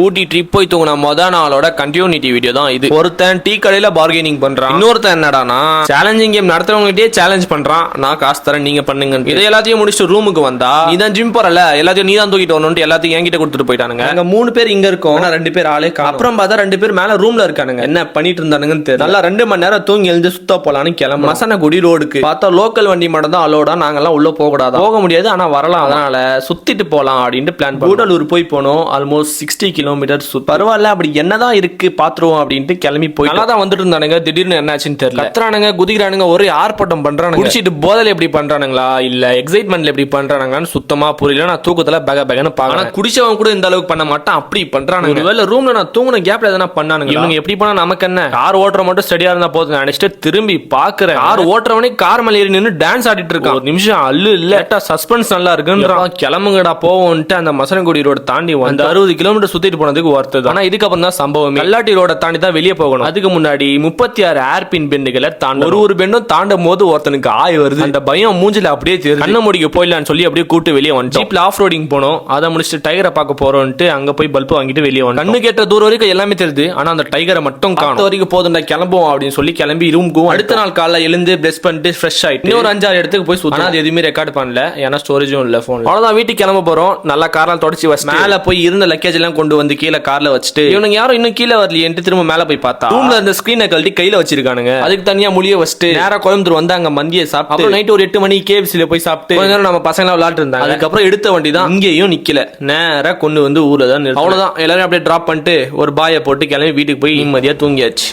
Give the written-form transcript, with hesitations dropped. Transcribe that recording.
ஊட்டி trip போய் தூங்கின மொதல் நாளோட கண்டினியூட்டி வீடியோ தான் இது. ஒருத்தன் டீ கடையில பார்கெனிங் பண்றான், இன்னொருத்தன் என்னடானா சேலஞ்சிங் கேம் நடத்துறவங்ககிட்டயே சேலஞ்ச் பண்றான், நான் காசு தரேன் நீங்க பண்ணுங்க. இதை எல்லாத்தையும் முடிச்சுட்டு ரூமுக்கு வந்தா நீ தான் ஜிம் போறல, எல்லாத்தையும் நீ தான் தூக்கிட்டு வரணும், எல்லாத்தையும் என்கிட்ட கொடுத்துட்டு போயிட்டானுங்க. அங்க 3 பேர் இங்க இருக்கோம், 2 பேர் ஆளே. அப்புறம் பார்த்தா 2 பேர் மேல ரூம்ல இருக்கானுங்க. என்ன பண்ணிட்டு இருந்தானுங்கன்னு தெரியல. நல்லா 2 மணி நேரம் தூங்கி எழுந்து சுத்த போலான்னு கிளம்ப மசனகுடி ரோடுக்கு பார்த்தா லோக்கல் வண்டி மட்டும் தான் அலோடா, நாங்கெல்லாம் உள்ள போக கூடாது, போக முடியாது, ஆனா வரலாம், அதனால சுத்திட்டு போலாம் அப்படின்ட்டு பிளான். கூடலூர் போய் போனோம், ஆல்மோஸ்ட் 60 கிலோமீட்டர். பரவாயில்ல, அப்படி என்னதான் இருக்கு பாத்துருவோம் அப்படின்ட்டு கிளம்பி போய் நல்லா தான் வந்துட்டு இருந்தானுங்க. திடீர்னு என்னாச்சுன்னு தெரியல, கத்துறானுங்க, குதிக்கிறானுங்க, ஒரே ஆர்ப்பாட்டம் பண்றானுங்க. குடிச்சிட்டு போதையில எப்படி பண்றானுங்களா இல்ல எக்ஸைட்மெண்ட்ல எப்படி பண்றானுங்கன்னு சுத்தமா புரியல. நான் தூக்கத்துல பேக பேகன்னு பாக்கணும், குடிச்சவன் கூட இந்த அளவுக்கு பண்ண மாட்டான், அப்படி பண்றானுங்க. ஒருவேளை ரூம்ல நான் தூங்குன கேப்ல எதனா பண்ணானுங்க. இவங்க எப்படி பண்ணா நமக்கு என்ன, கார் ஓட்டுற மட்டும் ஸ்டடியா இருந்தா போதும் நினைச்சிட்டு திரும்பி பாக்குறேன். கார் ஓட்டுறவனே கார் மேல ஏறி நின்று டான்ஸ் ஆடிட்டு இருக்கான். ஒரு நிமிஷம் அல்லு இல்ல, சஸ்பென்ஸ் நல்லா இருக்குன்றான். கிளம்புங்கடா போவோம்ட்டு அந்த மசனகுடி ரோடு தாண்டி வந்து 60 கிலோமீட்டர் சுத்திட்டு போனதுக்கு ஒருத்தது. ஆனா இதுக்கப்புறம் தான் சம்பவம். கல்லாட்டி ரோட தாண்டி தான் வெளியே போகணும். அதுக்கு முன்னாடி 36 ஏர்பின் பெண்டுகளை தாண்ட ஒரு பெண்டும் தாண்டும் போது ஒருத்தனுக்கு ஆய் வருது. அந்த பயம் மூஞ்சில அப்படியே தெரியுது. கண்ண முடிக்க போயிடலான்னு சொல்லி அப்படியே கூட்டு வெளியே வந்து ஜீப்ல ஆஃப் ரோடிங் போனோம். அதை முடிச்சுட்டு டைகரை பார்க்க போறோம்ட்டு அங்க போய் பல்ப் வாங்கிட்டு வெளியே வந்து கண்ணு கேட்ட தூரம் வரைக்கும் எல்லாமே தெரியுது, ஆனா அந்த டைகரை மட்டும் காணும். வரைக்கும் போதுண்டா கிளம்புவோம் அப்படின்னு சொல்லி கிளம்பி ரூமுக்கும் அடுத்த நாள் காலைல எழுந்து பிரஷ் பண்ணிட்டு ஃப்ரெஷ் ஆயிட்டு இன்னொரு 5-6 இடத்துக்கு போய் சுத்தம். அது எதுவுமே ரெக்கார்ட் பண்ணல, ஏன்னா ஸ்டோரேஜும் இல்ல போன். அவ்வளவுதான், வீட்டுக்கு கிளம்ப போறோம். நல்லா காரெல்லாம் தொடச்சி வச்சு மேல போய் இருந்த லக்கேஜ் எல்லாம் கொண்டு வந்து கீழே கார்ல வச்சுட்டு இவனுங்க யாரும் இன்னும் கீழே வரலையேன்ட்டு திரும்ப மேல போய் பார்த்தா ரூம்ல இருந்த ஸ்கிரீனை கழட்டி கையில வச்சிருக்கானுங்க. அதுக்கு தனியா முடிய வச்சுட்டு நேரா கோயம்புத்தூர் வந்து அங்க மந்தியை சாப்பிட்டு அப்புறம் நைட் ஒரு 8 மணி KFCல போய் சாப்பிட்டு கொஞ்ச நேரம் நம்ம பசங்க விளையாட்டு இருந்தாங்க. அதுக்கப்புறம் எடுத்த வண்டி தான் இங்கேயும் நிக்கல, நேரா கொண்டு வந்து ஊர்ல தான். அவ்வளவுதான், எல்லாரும் அப்படியே டிராப் பண்ணிட்டு ஒரு பாயை போட்டு கிளம்பி வீட்டுக்கு போய் நிம்மதியா தூங்கியாச்சு.